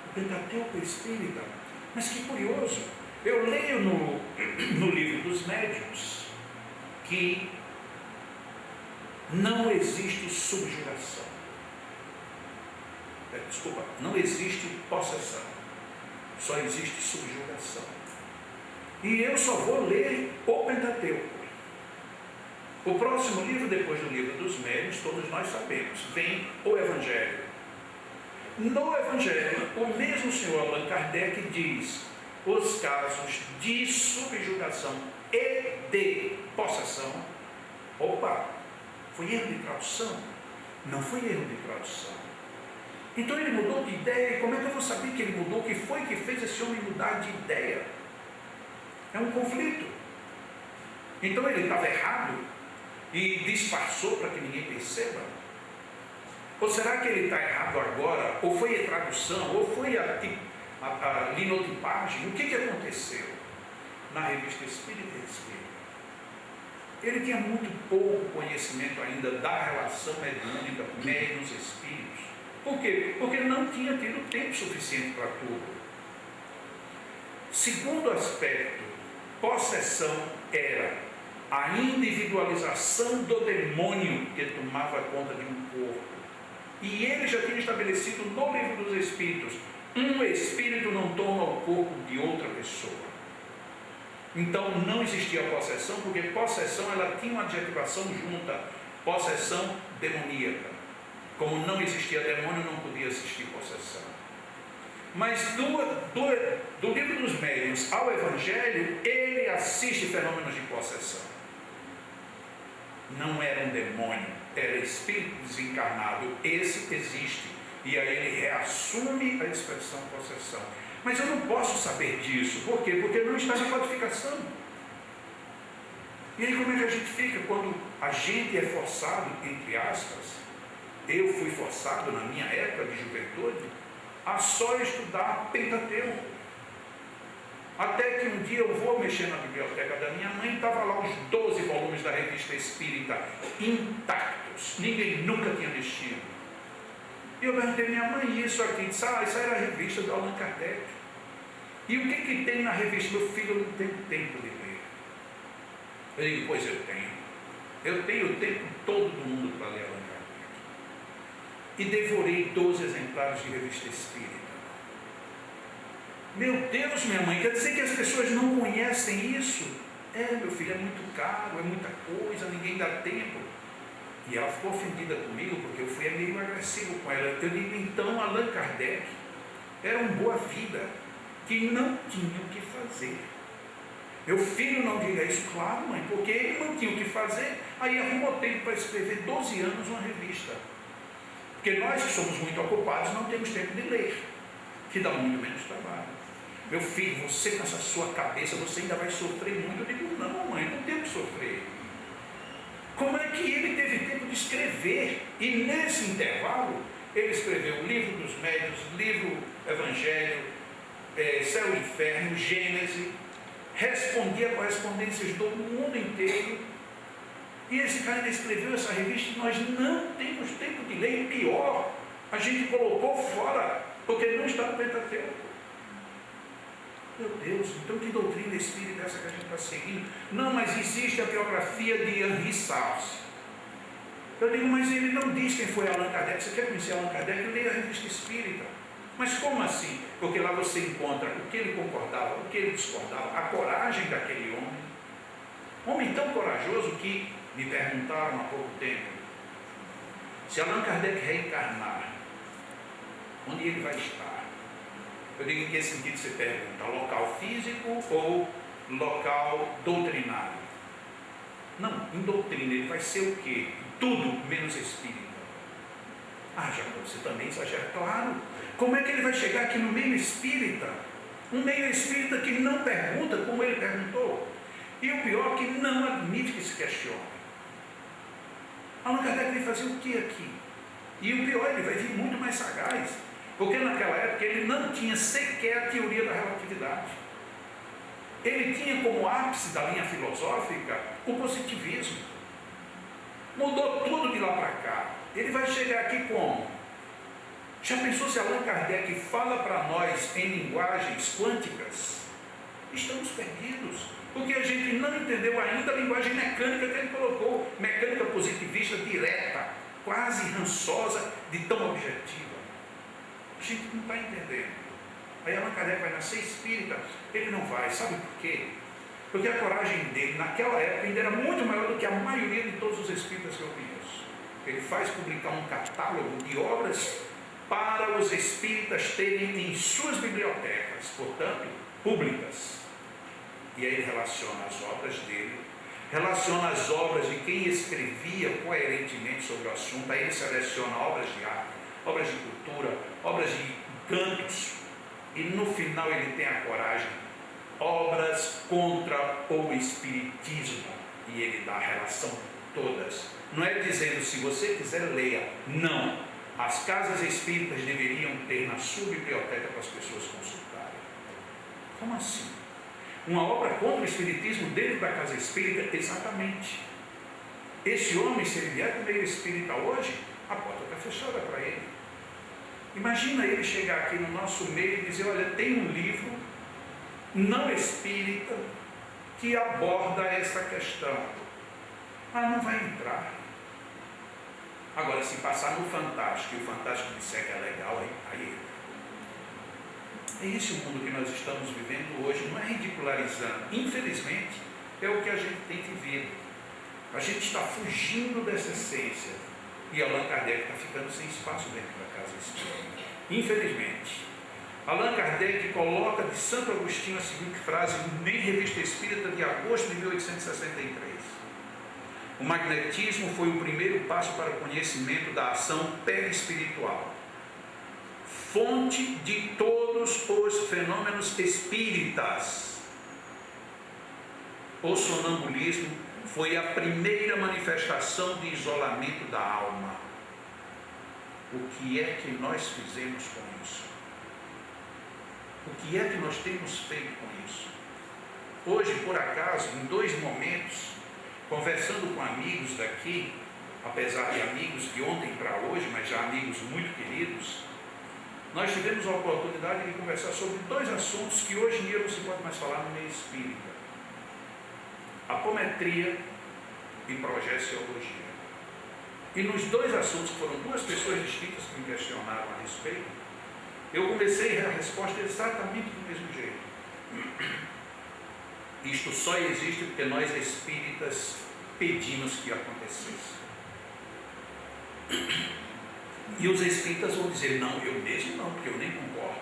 O Pentateuco espírita. Mas que curioso, eu leio no livro dos médiuns que não existe subjugação. Desculpa, não existe possessão, só existe subjugação. E eu só vou ler o Pentateuco. O próximo livro, depois do livro dos médiuns, todos nós sabemos, vem o Evangelho. No Evangelho, o mesmo senhor Allan Kardec diz os casos de subjugação e de possessão. Opa, foi erro de tradução? Não foi erro de tradução. Então ele mudou de ideia. E como é que eu vou saber que ele mudou? O que foi que fez esse homem mudar de ideia? É um conflito. Então ele estava errado e disfarçou para que ninguém perceba? Ou será que ele está errado agora? Ou foi a tradução? Ou foi a linotipagem? O que aconteceu? Na Revista Espírita ele escreveu. Ele tinha muito pouco conhecimento ainda da relação mediúnica, médiuns, espíritos. Por quê? Porque não tinha tido tempo suficiente para tudo. Segundo aspecto, possessão era a individualização do demônio que tomava conta de um corpo. E ele já tinha estabelecido no livro dos Espíritos: um espírito não toma o corpo de outra pessoa. Então não existia possessão, porque possessão ela tinha uma adjetivação junta, possessão demoníaca. Como não existia demônio, não podia existir possessão. Mas do livro dos médiuns ao Evangelho, ele assiste fenômenos de possessão. Não era um demônio, era espírito desencarnado. Esse existe. E aí ele reassume a expressão possessão. Mas eu não posso saber disso. Por quê? Porque não está na codificação. E aí como é que a gente fica quando a gente é forçado, entre aspas? Eu fui forçado na minha época de juventude a só estudar Pentateuco. Até que um dia eu vou mexer na biblioteca da minha mãe e estava lá os 12 volumes da Revista Espírita intactos. Ninguém nunca tinha mexido. E eu perguntei à minha mãe isso aqui. Disse: isso era a revista do Allan Kardec. E o que tem na revista? Meu filho, eu não tenho tempo de ler. Eu digo: pois eu tenho. Eu tenho o tempo todo do mundo para ler Allan Kardec. E devorei 12 exemplares de Revista Espírita. Meu Deus, minha mãe, quer dizer que as pessoas não conhecem isso? Meu filho, é muito caro, é muita coisa, ninguém dá tempo. E ela ficou ofendida comigo, porque eu fui meio agressivo com ela. Eu digo: então Allan Kardec era um boa-vida, que não tinha o que fazer. Meu filho, não diga isso. Claro, mãe, porque ele não tinha o que fazer. Aí arrumou tempo para escrever 12 anos uma revista. Porque nós que somos muito ocupados não temos tempo de ler, que dá muito menos trabalho. Meu filho, você com essa sua cabeça, você ainda vai sofrer muito. Eu digo: não, mãe, não tenho que sofrer. Como é que ele teve tempo de escrever? E nesse intervalo, ele escreveu o livro dos médiuns, livro Evangelho, Céu e Inferno, Gênesis, respondia correspondências do mundo inteiro. E esse cara ainda escreveu essa revista e nós não temos tempo de ler. E pior, a gente colocou fora, porque não está no Pentateuco. Meu Deus, então que doutrina espírita é essa que a gente está seguindo? Não, mas existe a biografia de Henri Sars. Eu digo: mas ele não diz quem foi Allan Kardec. Você quer conhecer Allan Kardec? Leia a Revista Espírita. Mas como assim? Porque lá você encontra o que ele concordava, o que ele discordava, a coragem daquele homem. Homem tão corajoso que me perguntaram há pouco tempo: se Allan Kardec reencarnar, onde ele vai estar? Eu digo: em que sentido você pergunta? Local físico ou local doutrinário? Não, em doutrina ele vai ser o quê? Tudo menos espírita. Jacob, você também exagera. Claro. Como é que ele vai chegar aqui no meio espírita? Um meio espírita que não pergunta como ele perguntou. E o pior é que não admite que se questione. Allan Kardec vai fazer o que aqui? E o pior, ele vai vir muito mais sagaz. Porque naquela época ele não tinha sequer a teoria da relatividade. Ele tinha como ápice da linha filosófica o positivismo. Mudou tudo de lá para cá. Ele vai chegar aqui como? Já pensou se Allan Kardec fala para nós em linguagens quânticas? Estamos perdidos, porque a gente não entendeu ainda a linguagem mecânica que ele colocou, mecânica positivista direta, quase rançosa, de tão objetiva. A gente não está entendendo. Aí Allan Kardec vai nascer espírita, ele não vai, sabe por quê? Porque a coragem dele naquela época ainda era muito maior do que a maioria de todos os espíritas que eu conheço. Ele faz publicar um catálogo de obras para os espíritas terem em suas bibliotecas, portanto, públicas. E aí ele relaciona as obras dele, relaciona as obras de quem escrevia coerentemente sobre o assunto. Aí ele seleciona obras de arte, obras de cultura, obras de cantos, e no final ele tem a coragem, obras contra o espiritismo, e ele dá a relação de todas. Não é dizendo, se você quiser, leia. Não. As casas espíritas deveriam ter na sua biblioteca para as pessoas consultarem. Como assim? Uma obra contra o espiritismo dentro da casa espírita? Exatamente. Esse homem, se ele vier para o meio espírita hoje, a porta está fechada para ele. Imagina ele chegar aqui no nosso meio e dizer, olha, tem um livro não espírita que aborda essa questão. Ah, não vai entrar. Agora, se passar no Fantástico e o Fantástico disser que é legal, aí é esse o mundo que nós estamos vivendo hoje. Não é ridicularizando, infelizmente é o que a gente tem vivido. A gente está fugindo dessa essência, e Allan Kardec está ficando sem espaço dentro da casa espírita, infelizmente. Allan Kardec coloca de Santo Agostinho a seguinte frase em Revista Espírita de agosto de 1863: o magnetismo foi o primeiro passo para o conhecimento da ação perispiritual, fonte de todos os fenômenos espíritas. O sonambulismo foi a primeira manifestação de isolamento da alma. O que é que nós fizemos com isso? O que é que nós temos feito com isso? Hoje, por acaso, em 2 momentos, conversando com amigos daqui, apesar de amigos de ontem para hoje, mas já amigos muito queridos, nós tivemos a oportunidade de conversar sobre 2 assuntos que hoje em dia não se pode mais falar no meio espírita: apometria e projeciologia. E nos 2 assuntos, que foram 2 pessoas distintas que me questionaram a respeito, eu comecei a resposta exatamente do mesmo jeito. Isto só existe porque nós espíritas pedimos que acontecesse. E os espíritas vão dizer, não, eu mesmo não, porque eu nem concordo.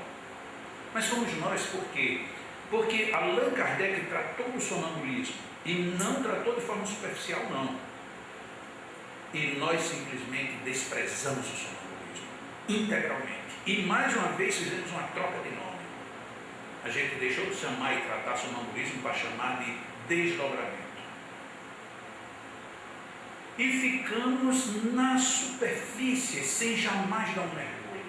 Mas somos nós, por quê? Porque Allan Kardec tratou o sonambulismo e não tratou de forma superficial, não. E nós simplesmente desprezamos o sonambulismo integralmente. E mais uma vez fizemos uma troca de nome. A gente deixou de chamar e tratar sonambulismo para chamar de desdobramento. E ficamos na superfície, sem jamais dar um mergulho.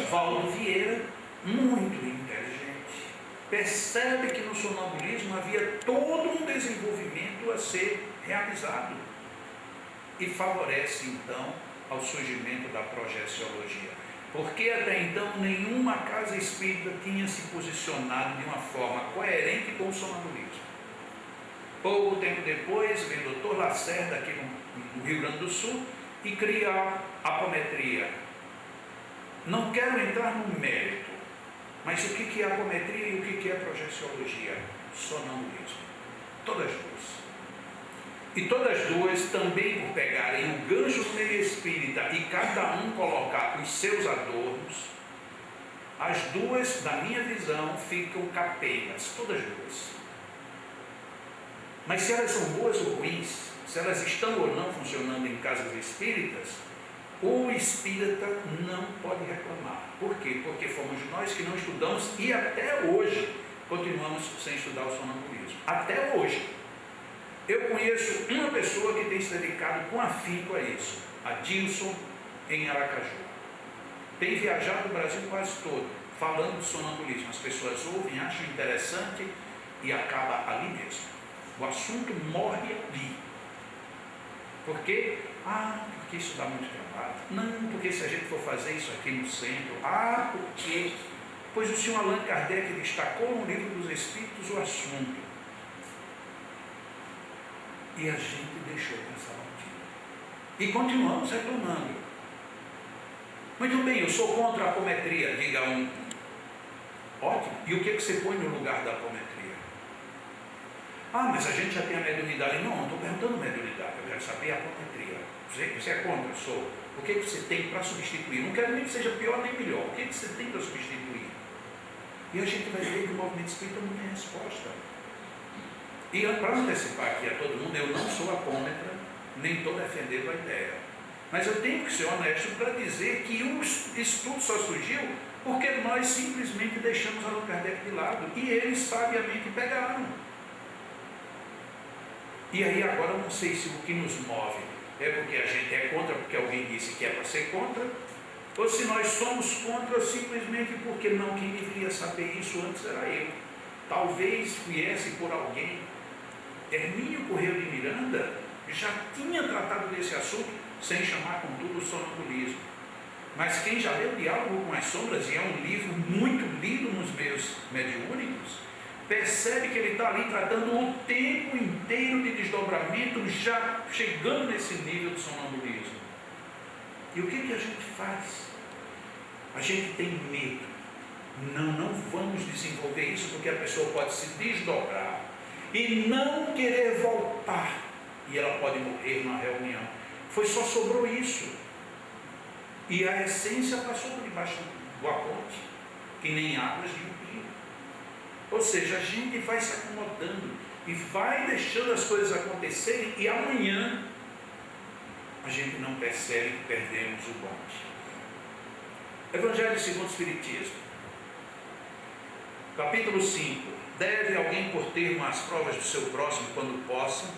Valdo Vieira, muito inteligente, percebe que no sonambulismo havia todo um desenvolvimento a ser realizado. E favorece então ao surgimento da projeciologia. Porque até então nenhuma casa espírita tinha se posicionado de uma forma coerente com o sonambulismo. Pouco tempo depois, vem o Dr. Lacerda aqui no Rio Grande do Sul e cria a apometria. Não quero entrar no mérito, mas o que é a apometria e o que é a projeciologia? Sonambulismo. Todas 2. E todas 2 também por pegarem o gancho do meio espírita e cada um colocar os seus adornos, as 2, na minha visão, ficam capeiras, todas 2. Mas se elas são boas ou ruins, se elas estão ou não funcionando em casas espíritas, o espírita não pode reclamar. Por quê? Porque fomos nós que não estudamos e até hoje continuamos sem estudar o sonambulismo. Até hoje. Eu conheço uma pessoa que tem se dedicado com afinco a isso, a Dilson, em Aracaju. Tem viajado o Brasil quase todo, falando de sonambulismo. As pessoas ouvem, acham interessante e acaba ali mesmo. O assunto morre ali. Por quê? Porque porque isso dá muito trabalho. Não, porque se a gente for fazer isso aqui no centro. Porque? Pois o senhor Allan Kardec destacou no Livro dos Espíritos o assunto. E a gente deixou passar batido. E continuamos reclamando. Muito bem, eu sou contra a apometria, diga um. Ótimo. E o que você põe no lugar da apometria? Mas a gente já tem a mediunidade. Não estou perguntando mediunidade, eu quero saber a apometria. Você é contra? Eu sou. O que você tem para substituir? Não quero nem que seja pior nem melhor. O que você tem para substituir? E a gente vai ver que o movimento espírita não tem resposta. E para antecipar aqui a todo mundo, eu não sou apômetra, nem estou defendendo a ideia. Mas eu tenho que ser honesto para dizer que o estudo só surgiu porque nós simplesmente deixamos Allan Kardec de lado. E eles sabiamente pegaram. E aí agora eu não sei se o que nos move é porque a gente é contra, porque alguém disse que é para ser contra, ou se nós somos contra simplesmente porque não, quem deveria saber isso antes era eu. Talvez viesse por alguém. Hermínio Correia de Miranda já tinha tratado desse assunto, sem chamar contudo o sonambulismo. Mas quem já leu Diálogo com as Sombras, e é um livro muito lido nos meios mediúnicos, percebe que ele está ali tratando o tempo inteiro de desdobramento, já chegando nesse nível de sonambulismo. E o que a gente faz? A gente tem medo. Não vamos desenvolver isso porque a pessoa pode se desdobrar e não querer voltar. E ela pode morrer numa reunião. Só sobrou isso. E a essência passou por debaixo do aponte, que nem águas de um rio. Ou seja, a gente vai se acomodando e vai deixando as coisas acontecerem e amanhã a gente não percebe que perdemos o bonde. Evangelho segundo o Espiritismo, capítulo 5. Deve alguém por termo às provas do seu próximo quando possa,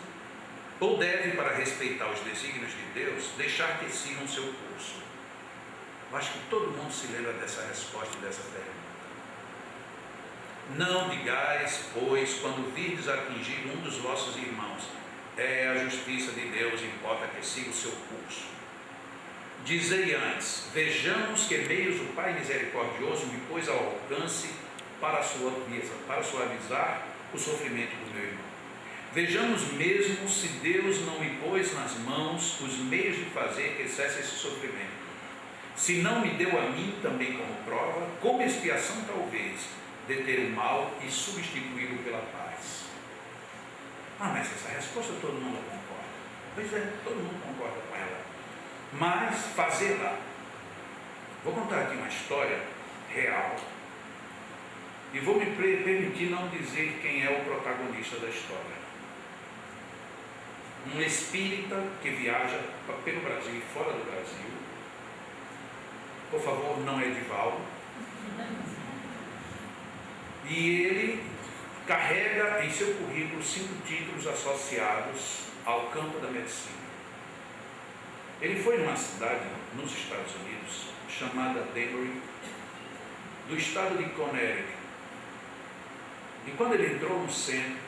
ou deve, para respeitar os desígnios de Deus, deixar que sigam o seu curso? Eu acho que todo mundo se lembra dessa resposta e dessa pergunta. Não digais, pois, quando virdes atingir um dos vossos irmãos, é a justiça de Deus, importa que siga o seu curso. Dizei antes, vejamos que meios o Pai misericordioso me pôs ao alcance para suavizar o sofrimento do meu irmão. Vejamos mesmo se Deus não me pôs nas mãos os meios de fazer que cesse esse sofrimento. Se não me deu a mim também como prova, como expiação talvez, deter o mal e substituí-lo pela paz. Mas essa resposta todo mundo concorda. Pois é, todo mundo concorda com ela. Mas fazê-la. Vou contar aqui uma história real. E vou me permitir não dizer quem é o protagonista da história. Um espírita que viaja pelo Brasil e fora do Brasil. Por favor, não é Edivaldo. E ele carrega em seu currículo 5 títulos associados ao campo da medicina. Ele foi numa cidade nos Estados Unidos chamada Danbury, do estado de Connecticut. E quando ele entrou no centro,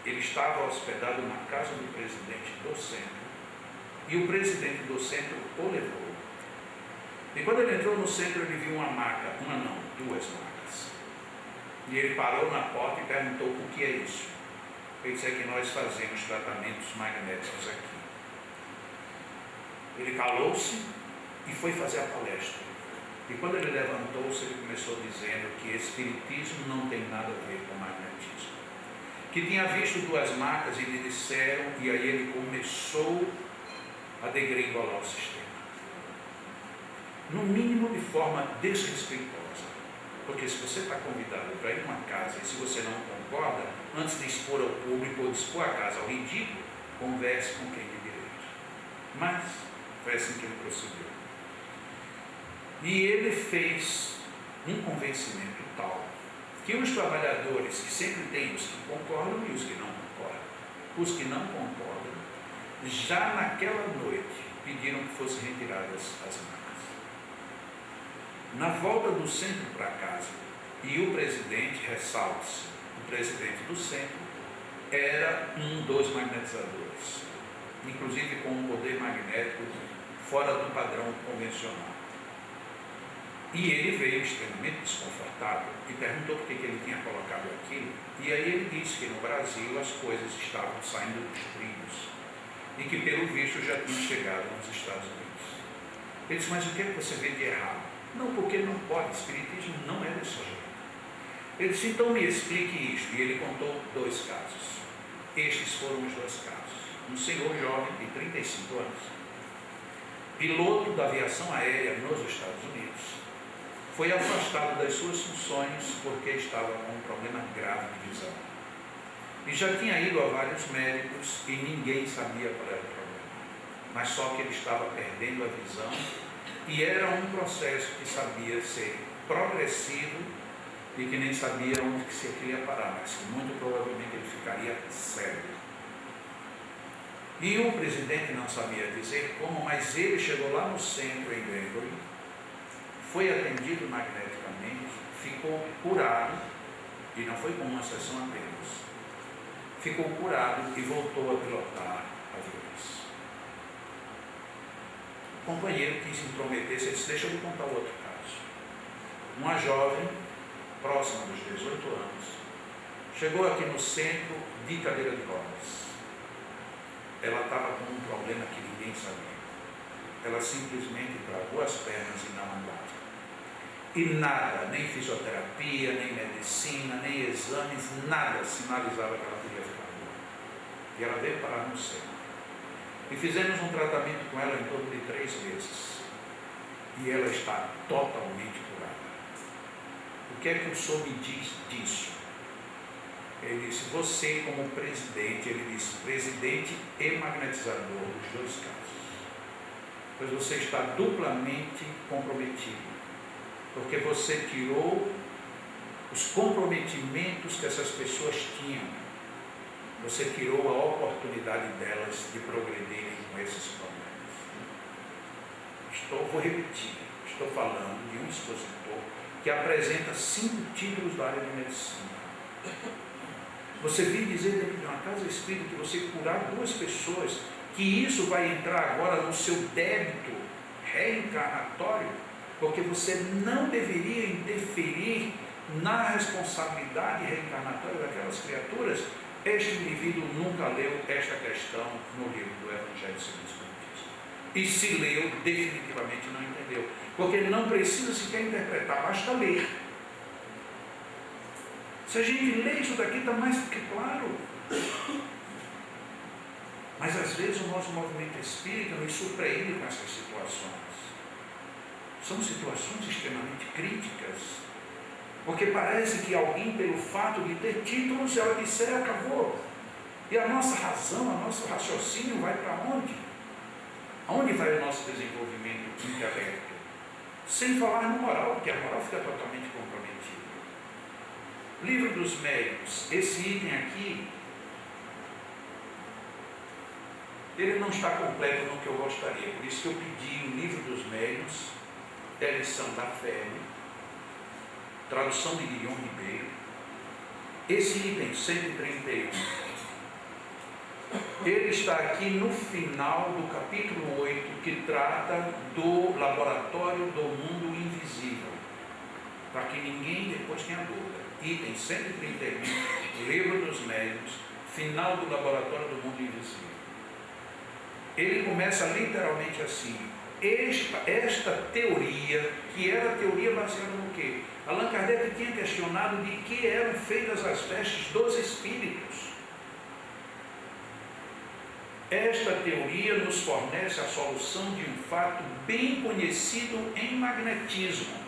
ele estava hospedado na casa do presidente do centro, e o presidente do centro o levou. E quando ele entrou no centro, ele viu uma maca, duas macas. E ele parou na porta e perguntou: o que é isso? Ele disse: é que nós fazemos tratamentos magnéticos aqui. Ele calou-se e foi fazer a palestra. E quando ele levantou-se, ele começou dizendo que espiritismo não tem nada a ver com magnetismo. Que tinha visto 2 macas e lhe disseram, e aí ele começou a degringolar o sistema. No mínimo de forma desrespeitosa. Porque se você está convidado para ir a uma casa e se você não concorda, antes de expor ao público ou de expor a casa ao ridículo, converse com quem tem direito. Mas foi assim que ele prosseguiu. E ele fez um convencimento tal que os trabalhadores, que sempre tem os que concordam e os que não concordam, os que não concordam, já naquela noite pediram que fossem retiradas as macas. Na volta do centro para casa, e o presidente, ressalte-se, o presidente do centro era um dos magnetizadores, inclusive com um poder magnético fora do padrão convencional. E ele veio extremamente desconfortável e perguntou por que ele tinha colocado aquilo. E aí ele disse que no Brasil as coisas estavam saindo dos trilhos e que pelo visto já tinham chegado nos Estados Unidos. Ele disse, mas o que é que você vê de errado? Não, porque não pode, o espiritismo não é desse jeito. Ele disse, então me explique isso. E ele contou 2 casos. Estes foram os 2 casos. Um senhor jovem de 35 anos, piloto da aviação aérea nos Estados Unidos, foi afastado das suas funções porque estava com um problema grave de visão. E já tinha ido a vários médicos e ninguém sabia qual era o problema. Mas só que ele estava perdendo a visão e era um processo que sabia ser progressivo e que nem sabia onde que se aquilo ia parar, mas que muito provavelmente ele ficaria cego. E o presidente não sabia dizer como, mas ele chegou lá no centro em Gregory, foi atendido magneticamente, ficou curado, e não foi com uma sessão apenas, ficou curado e voltou a pilotar aviões. O companheiro quis intrometer-se e disse, deixa eu lhe contar outro caso. Uma jovem, próxima dos 18 anos, chegou aqui no centro de cadeira de rodas. Ela estava com um problema que ninguém sabia. Ela simplesmente travou as pernas e não andava. E nada, nem fisioterapia, nem medicina, nem exames, nada sinalizava que ela podia ficar boa. E ela veio parar no centro. E fizemos um tratamento com ela em torno de 3 meses. E ela está totalmente curada. O que é que o senhor me diz disso? Ele disse, você como presidente, ele disse, presidente e magnetizador dos 2 casos. Pois você está duplamente comprometido. Porque você tirou os comprometimentos que essas pessoas tinham. Você tirou a oportunidade delas de progredirem com esses problemas. Vou repetir, estou falando de um expositor que apresenta 5 títulos da área de medicina. Você vem dizer dentro de uma casa espírita que você curar 2 pessoas, que isso vai entrar agora no seu débito reencarnatório, porque você não deveria interferir na responsabilidade reencarnatória daquelas criaturas. Este indivíduo nunca leu esta questão no livro do Evangelho segundo o Espiritismo. E se leu, definitivamente não entendeu. Porque ele não precisa sequer interpretar, basta ler. Se a gente lê isso daqui, está mais do que claro. Mas às vezes o nosso movimento espírita nos surpreende com essas situações. São situações extremamente críticas. Porque parece que alguém, pelo fato de ter títulos, ela disser, acabou. E a nossa razão, o nosso raciocínio vai para onde? Aonde vai o nosso desenvolvimento intelecto? Sem falar no moral, porque a moral fica totalmente comprometida. Livro dos Médiuns, esse item aqui, ele não está completo no que eu gostaria, por isso que eu pedi o Livro dos Médiuns, edição da FEB, tradução de Guilherme Ribeiro. Esse item 131, ele está aqui no final do capítulo 8, que trata do laboratório do mundo invisível, para que ninguém depois tenha dúvida. Item 131, Livro dos Médiuns, final do laboratório do mundo invisível. Ele começa literalmente assim: esta teoria, que era a teoria baseada no quê? Allan Kardec tinha questionado de que eram feitas as vestes dos espíritos. Esta teoria nos fornece a solução de um fato bem conhecido em magnetismo,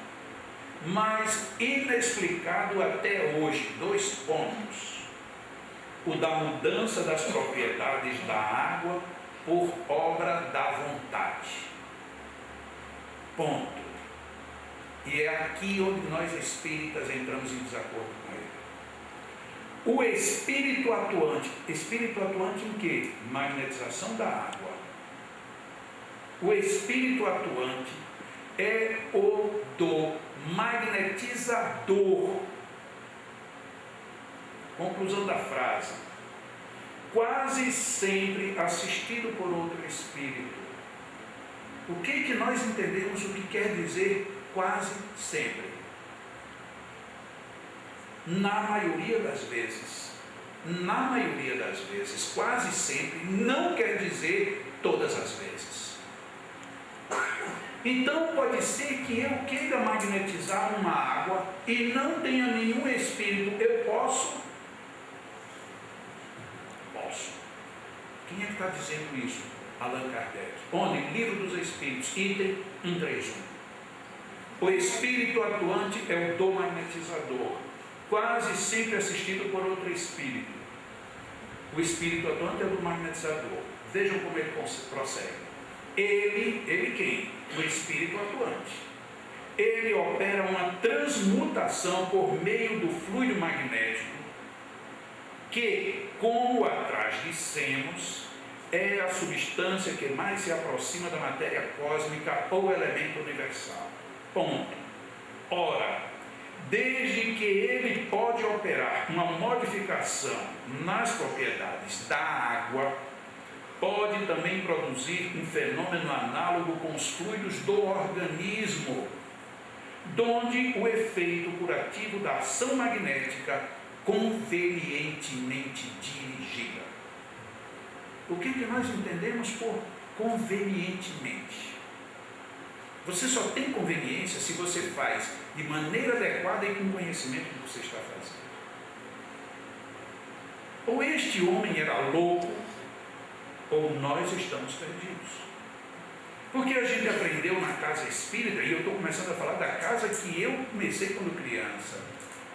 mas inexplicado até hoje. 2 pontos. O da mudança das propriedades da água por obra da vontade. Ponto. E é aqui onde nós espíritas entramos em desacordo com ele. O espírito atuante em quê? Magnetização da água. O espírito atuante é o do magnetizador. Conclusão da frase: quase sempre assistido por outro espírito. O que nós entendemos o que quer dizer quase sempre? Na maioria das vezes, quase sempre, não quer dizer todas as vezes. Então pode ser que eu queira magnetizar uma água e não tenha nenhum espírito. Eu posso? Posso. Quem é que está dizendo isso? Allan Kardec. Onde? Livro dos Espíritos, item 131. O espírito atuante é o do magnetizador, quase sempre assistido por outro espírito. O espírito atuante é o do magnetizador. Vejam como ele prossegue. Ele quem? O espírito atuante. Ele opera uma transmutação por meio do fluido magnético, que, como atrás dissemos, é a substância que mais se aproxima da matéria cósmica ou elemento universal. Ponto. Ora, desde que ele pode operar uma modificação nas propriedades da água, pode também produzir um fenômeno análogo com os fluidos do organismo, donde o efeito curativo da ação magnética convenientemente dirigida. O que nós entendemos por convenientemente? Você só tem conveniência se você faz de maneira adequada e com conhecimento do que você está fazendo. Ou este homem era louco, ou nós estamos perdidos. Porque a gente aprendeu na casa espírita, e eu estou começando a falar da casa que eu comecei quando criança,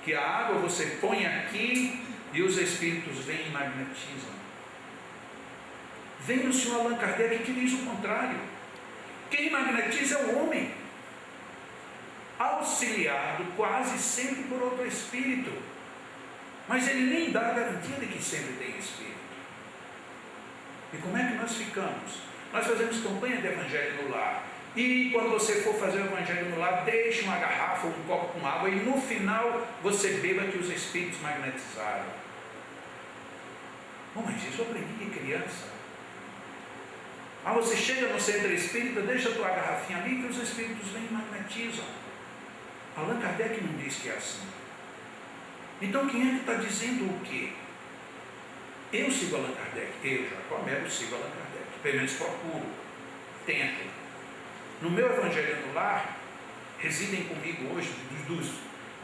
que a água você põe aqui e os espíritos vêm e magnetizam. Vem o senhor Allan Kardec que diz o contrário. Quem magnetiza é o homem, auxiliado quase sempre por outro espírito, mas ele nem dá a garantia de que sempre tem espírito. E como é que nós ficamos? Nós fazemos campanha de evangelho no lar, e quando você for fazer o evangelho no lar, deixe uma garrafa ou um copo com água, e no final você beba que os espíritos magnetizaram. Bom, mas isso eu aprendi de criança. Você chega no centro espírita, deixa a tua garrafinha ali que os espíritos vêm e magnetizam. Allan Kardec não diz que é assim. Então quem é que está dizendo o quê? Eu sigo Allan Kardec, eu, Jacó Melo, sigo Allan Kardec, pelo menos procuro, tento. No meu evangelho no lar, residem comigo hoje,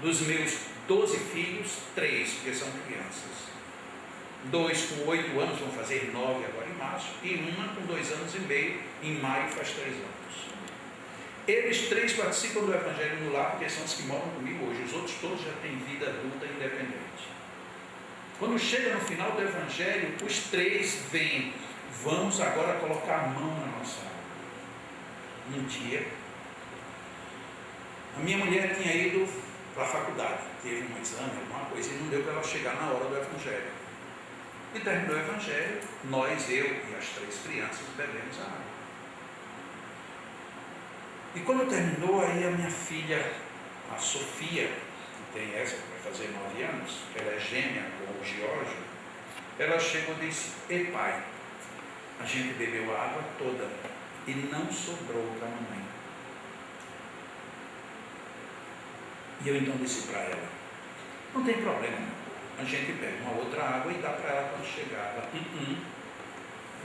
dos meus 12 filhos, 3, porque são crianças. 2 com 8 anos, vão fazer 9 agora em março, e uma com 2 anos e meio, em maio faz 3 anos. Eles 3 participam do evangelho no lar, porque são os que moram comigo hoje, os outros todos já têm vida adulta independente. Quando chega no final do evangelho, os 3 vêm, vamos agora colocar a mão na nossa alma. Um dia, a minha mulher tinha ido para a faculdade, teve um exame, alguma coisa, e não deu para ela chegar na hora do evangelho. E terminou o evangelho, nós, eu e as 3 crianças bebemos a água. E quando terminou, aí a minha filha, a Sofia, que tem essa, que vai fazer 9 anos, ela é gêmea com o Giorgio, ela chegou e disse: ei pai, a gente bebeu a água toda e não sobrou para a mamãe. E eu então disse para ela: não tem problema, a gente pega uma outra água e dá para ela quando chegar. Ela,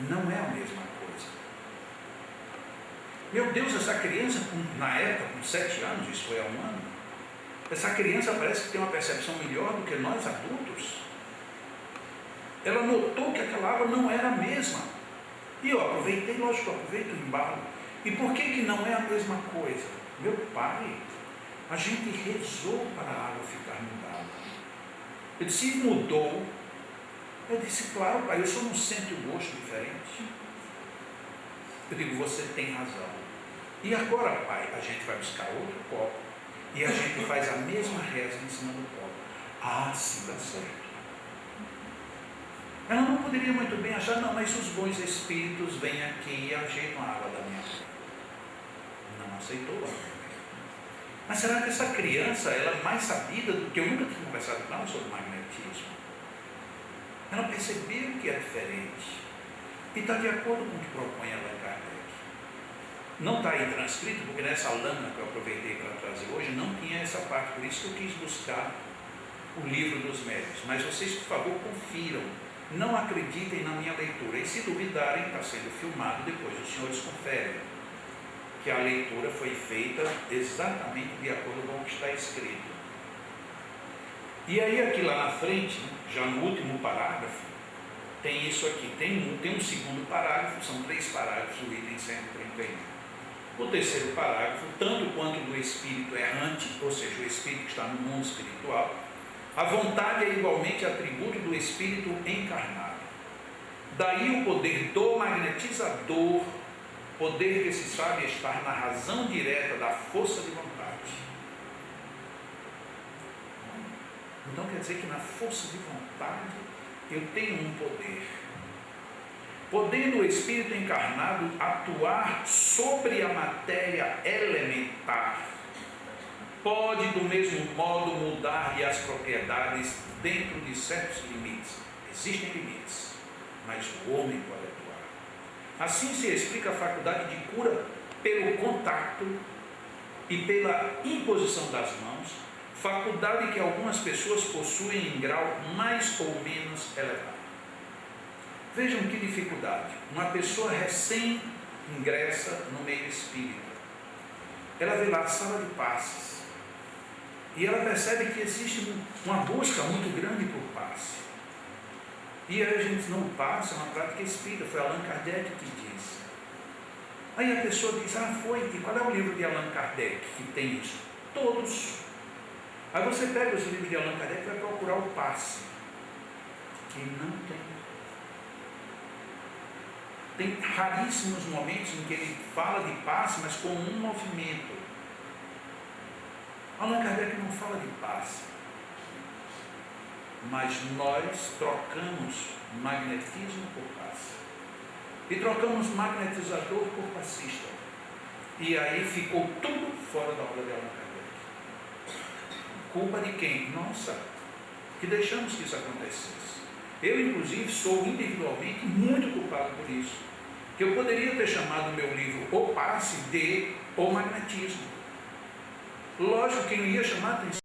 não é a mesma coisa. Meu Deus, essa criança, na época, com 7 anos, isso foi há 1 ano, essa criança parece que tem uma percepção melhor do que nós adultos. Ela notou que aquela água não era a mesma. E eu aproveitei, lógico, eu aproveito o embalo. E por que não é a mesma coisa? Meu pai, a gente rezou para a água ficar mudada. Eu disse: mudou? Eu disse: claro pai, eu só não sinto o gosto diferente. Eu digo: você tem razão. E agora pai, a gente vai buscar outro copo e a gente faz a mesma reza em cima do copo. Ah, sim, dá certo. Ela não poderia muito bem achar: não, mas os bons espíritos vêm aqui e ajeitam a água da minha vida. Não aceitou a água. Mas será que essa criança, ela é mais sabida do que eu nunca tinha conversado com ela sobre magnetismo? Ela percebeu que é diferente e está de acordo com o que propõe Allan Kardec. Não está aí transcrito, porque nessa lâmina que eu aproveitei para trazer hoje, não tinha essa parte, por isso que eu quis buscar o livro dos médios. Mas vocês, por favor, confiram, não acreditem na minha leitura, e se duvidarem, está sendo filmado, depois os senhores conferem, que a leitura foi feita exatamente de acordo com o que está escrito. E aí aqui lá na frente, já no último parágrafo, tem isso aqui, tem um segundo parágrafo, são 3 parágrafos do item 131. O terceiro parágrafo, tanto quanto do espírito errante, ou seja, o espírito que está no mundo espiritual, a vontade é igualmente atributo do espírito encarnado. Daí o poder do magnetizador, poder que se sabe estar na razão direta da força de vontade. Então quer dizer que na força de vontade eu tenho um poder. Podendo o espírito encarnado atuar sobre a matéria elementar, pode do mesmo modo mudar-lhe as propriedades dentro de certos limites. Existem limites, mas o homem pode atuar. Assim se explica a faculdade de cura pelo contato e pela imposição das mãos, faculdade que algumas pessoas possuem em grau mais ou menos elevado. Vejam que dificuldade. Uma pessoa recém ingressa no meio espírita. Ela vê lá a sala de passes. E ela percebe que existe uma busca muito grande por passe. E aí a gente não passa, é uma prática espírita. Foi Allan Kardec que disse. Aí a pessoa diz, foi. E qual é o livro de Allan Kardec que tem isso? Todos. Aí você pega os livros de Allan Kardec e vai procurar o passe. E não tem. Tem raríssimos momentos em que ele fala de passe, mas com um movimento. Allan Kardec não fala de passe. Mas nós trocamos magnetismo por passe. E trocamos magnetizador por passista. E aí ficou tudo fora da obra de Allan Kardec. Culpa de quem? Nossa, que deixamos que isso acontecesse. Eu, inclusive, sou individualmente muito culpado por isso. Que eu poderia ter chamado o meu livro O Passe de O Magnetismo. Lógico que não ia chamar atenção.